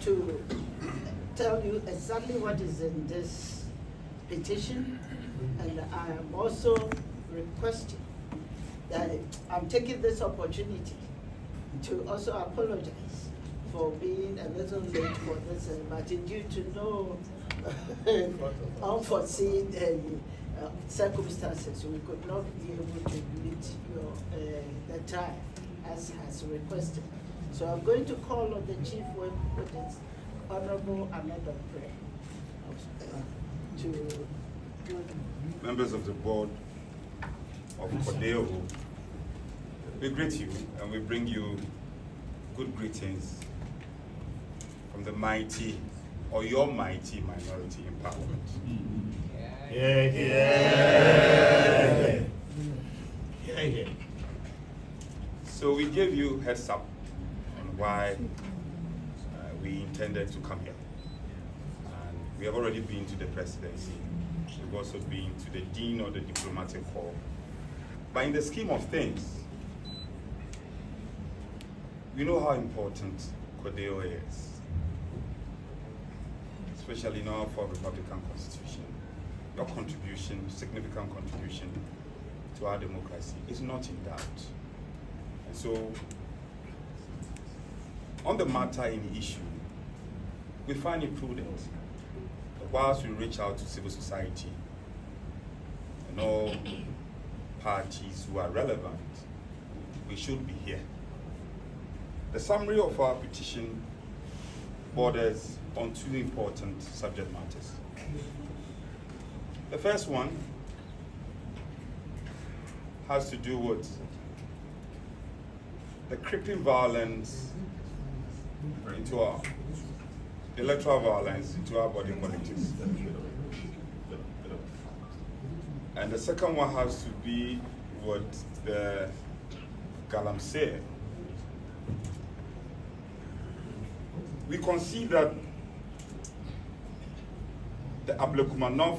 to tell you exactly what is in this petition, and I am also requesting that I'm taking this opportunity to also apologize for being a little late for this, but due to no unforeseen circumstances, we could not be able to meet the time as has requested. So I'm going to call on the Chief Whip with his honorable amendment prayer to members of the board of CODEO, we greet you and we bring you good greetings from the mighty, or your mighty minority in Parliament. Yeah. So we gave you heads up on why we intended to come here. And we have already been to the presidency. We've also been to the dean or the diplomatic corps. But in the scheme of things, we know how important CODEO is, especially now for Republican Constitution. Your contribution, significant contribution to our democracy is not in doubt. And so, on the matter in issue, we find it prudent that whilst we reach out to civil society and all parties who are relevant, we should be here. The summary of our petition borders on two important subject matters. The first one has to do with the creeping violence into our electoral violence into our body politics. And the second one has to be with the Galamsey. We concede that the Ablekumanov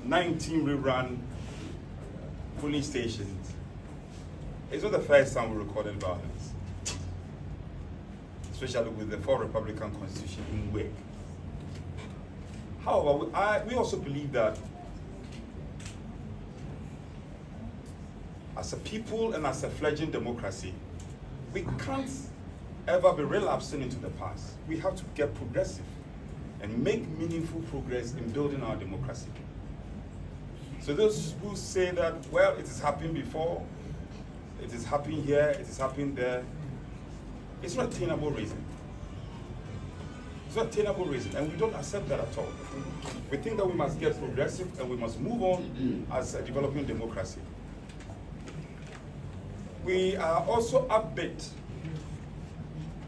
19 rerun polling stations is not the first time we recorded violence, especially with the 4 Republican Constitution in wake. However, we also believe that as a people and as a fledgling democracy, we can't ever be relapsing into the past. We have to get progressive and make meaningful progress in building our democracy. So those who say that, well, it has happened before, it is happening here, it is happening there, it's not a tenable reason. It's not a tenable reason, and we don't accept that at all. We think that we must get progressive and we must move on as a developing democracy. We are also upbeat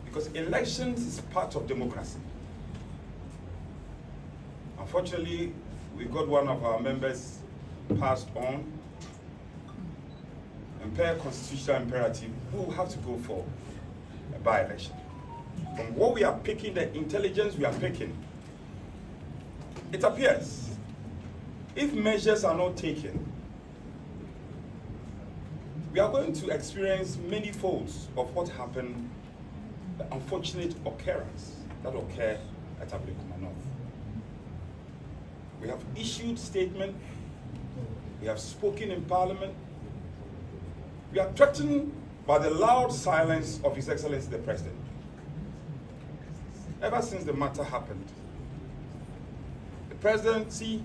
because elections is part of democracy. Unfortunately, we got one of our members passed on, and per constitutional imperative, we will have to go for a by-election. From what we are picking, the intelligence we are picking, it appears if measures are not taken, we are going to experience many folds of what happened, the unfortunate occurrence that occurred at Ablekumanov. We have issued statements, we have spoken in Parliament, we are threatened by the loud silence of His Excellency the President. Ever since the matter happened, the presidency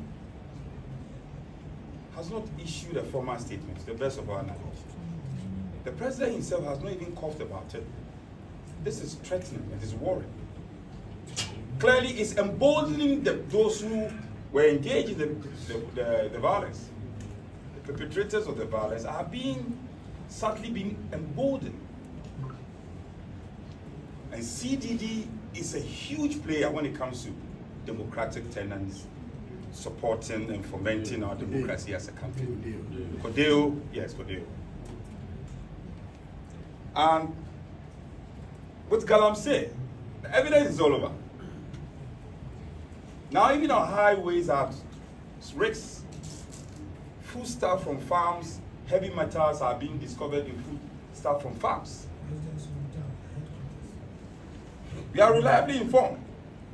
has not issued a formal statement, to the best of our knowledge. The president himself has not even coughed about it. This is threatening, it is worrying. Clearly, it's emboldening those who were engaged in the violence. The perpetrators of the violence are sadly being emboldened. And CDD is a huge player when it comes to democratic tenets, supporting and fomenting our democracy as a country. CODEO, yes, CODEO. And with Galamsey, the evidence is all over. Now, even our highways have risks. Food stuff from farms, heavy metals are being discovered in food stuff from farms. We are reliably informed.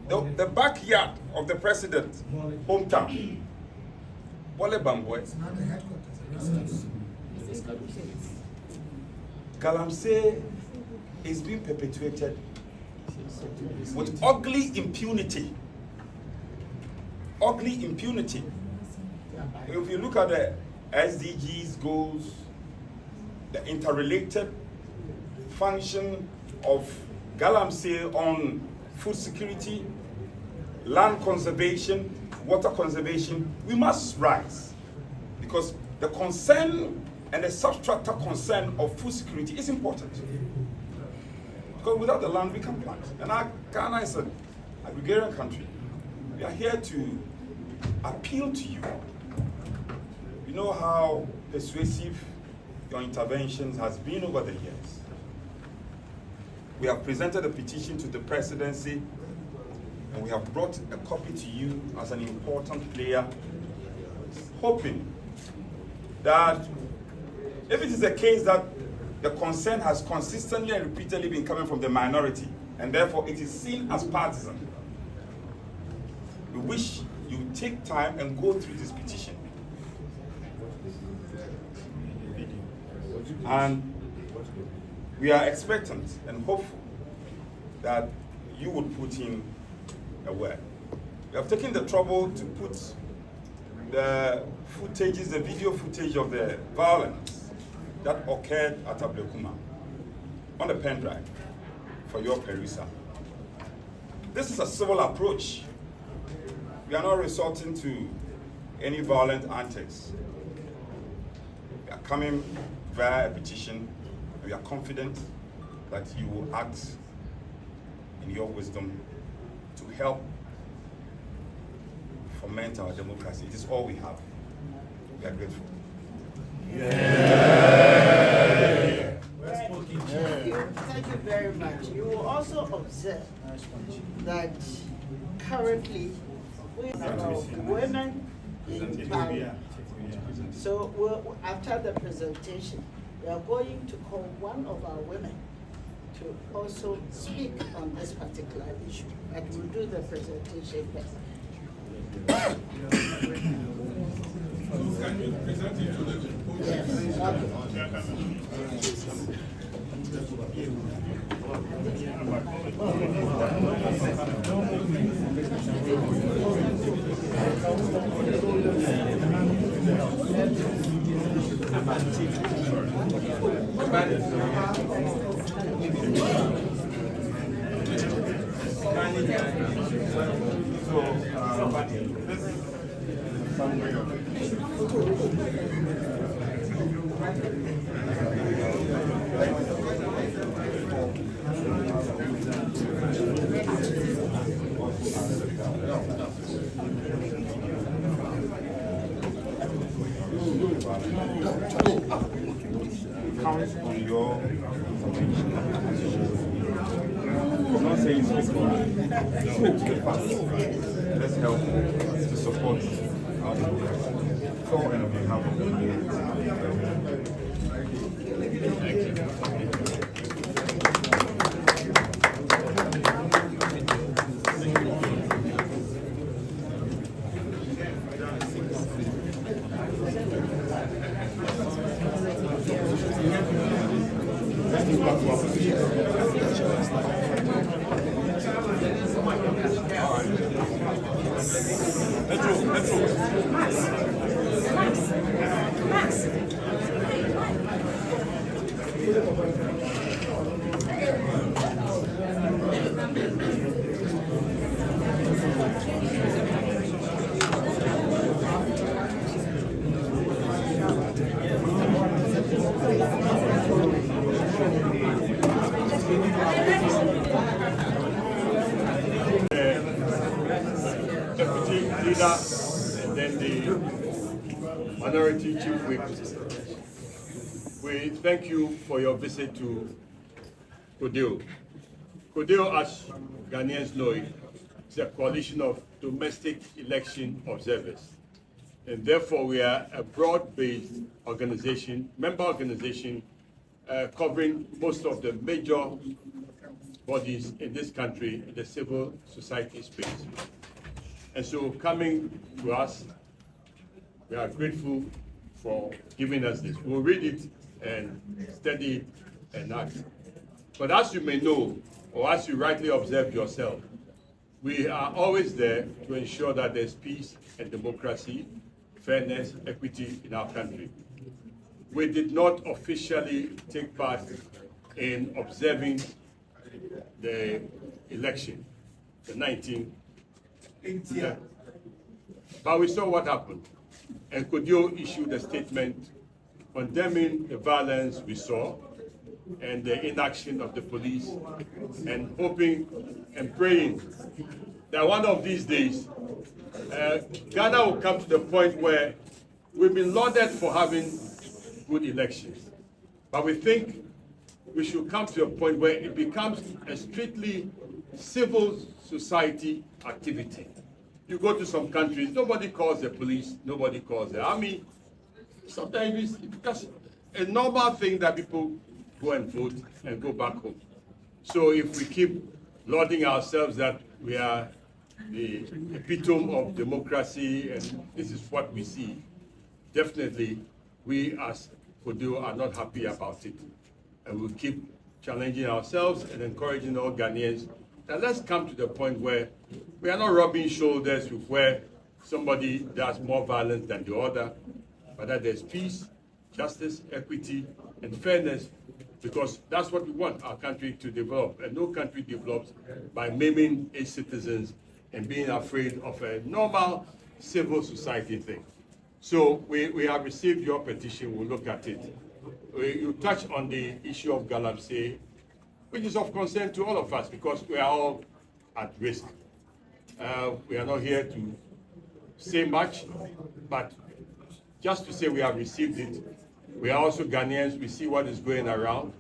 The backyard of the president's hometown, Wale Bambwe, Galamsey is being perpetuated with ugly impunity. Ugly impunity. If you look at the SDGs goals, the interrelated function of Galamsey on food security, land conservation, water conservation, we must rise. Because the concern and the substrata concern of food security is important. Because without the land, we can plant. And Ghana is an agrarian country. We are here to appeal to you. You know how persuasive your interventions has been over the years. We have presented a petition to the presidency, and we have brought a copy to you as an important player, hoping that if it is the case that the concern has consistently and repeatedly been coming from the minority, and therefore it is seen as partisan, we wish you would take time and go through this petition. And we are expectant and hopeful that you would put in a word. We have taken the trouble to put the footages, the video footage of the violence that occurred at Ablekuma on the pen drive for your perusal. This is a civil approach. We are not resorting to any violent antics. We are coming via a petition. We are confident that you will act in your wisdom to help foment our democracy. It is all we have. We are grateful. Thank you very much. You will also observe that currently we have women in Parliament. So after the presentation, we are going to call one of our women to also speak on this particular issue, and we'll do the presentation first. Counts on your information. I'm not saying speak to the past. Let's help to support our democracy. For and on behalf of the Deputy Leader and then the Minority Chief Whip. We thank you for your visit to CODEO. CODEO, as Ghanaians know it, is a coalition of domestic election observers. And therefore, we are a broad-based organization, member organization, covering most of the major bodies in this country in the civil society space. And so coming to us, we are grateful for giving us this. We'll read it and study it and act. But as you may know, or as you rightly observed yourself, we are always there to ensure that there's peace and democracy, fairness, equity in our country. We did not officially take part in observing the election, the 19th. But we saw what happened. And CODEO issued a statement condemning the violence we saw and the inaction of the police, and hoping and praying that one of these days, Ghana will come to the point where we've been lauded for having good elections. But we think we should come to a point where it becomes a strictly civil society activity. You go to some countries, nobody calls the police, nobody calls the army. Sometimes it's because a normal thing that people go and vote and go back home. So if we keep lauding ourselves that we are the epitome of democracy and this is what we see, definitely we as CODEO are not happy about it. And we'll keep challenging ourselves and encouraging all Ghanaians that let's come to the point where we are not rubbing shoulders with where somebody does more violence than the other, but that there's peace, justice, equity, and fairness, because that's what we want our country to develop. And no country develops by maiming its citizens and being afraid of a normal civil society thing. So we have received your petition, we'll look at it. You touch on the issue of Galamsey, which is of concern to all of us because we are all at risk. We are not here to say much, but just to say we have received it. We are also Ghanaians, we see what is going around.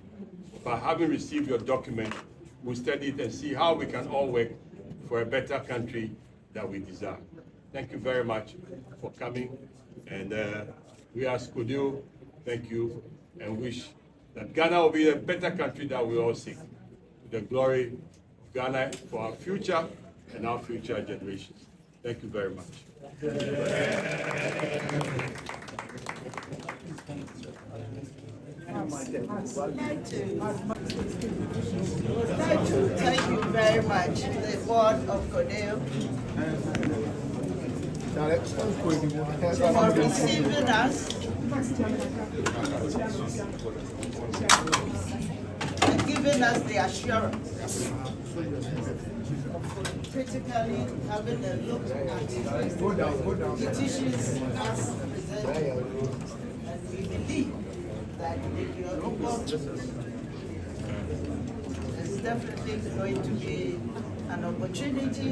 But having received your document, we'll study it and see how we can all work for a better country that we deserve. Thank you very much for coming. And we as CODEO, thank you and wish that Ghana will be a better country that we all seek. To the glory of Ghana for our future and our future generations. Thank you very much. Thank you very much, the board of CODEO, for receiving us and giving us the assurance of critically having a look at petitions as presented. And we believe that with your report, there's definitely going to be an opportunity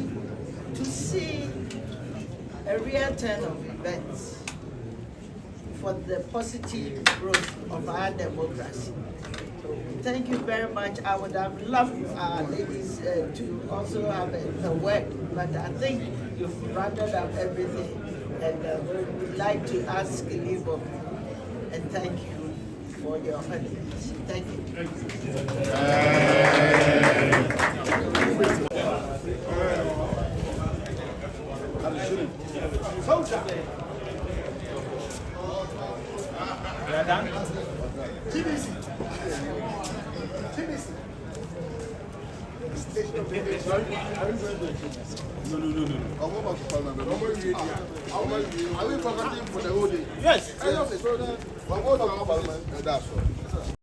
to see a real turn of events for the positive growth of our democracy. Thank you very much. I would have loved our ladies to also have a word, but I think you've rounded up everything. And we would like to ask leave of you and thank you for your audience. Thank you. No. Yes.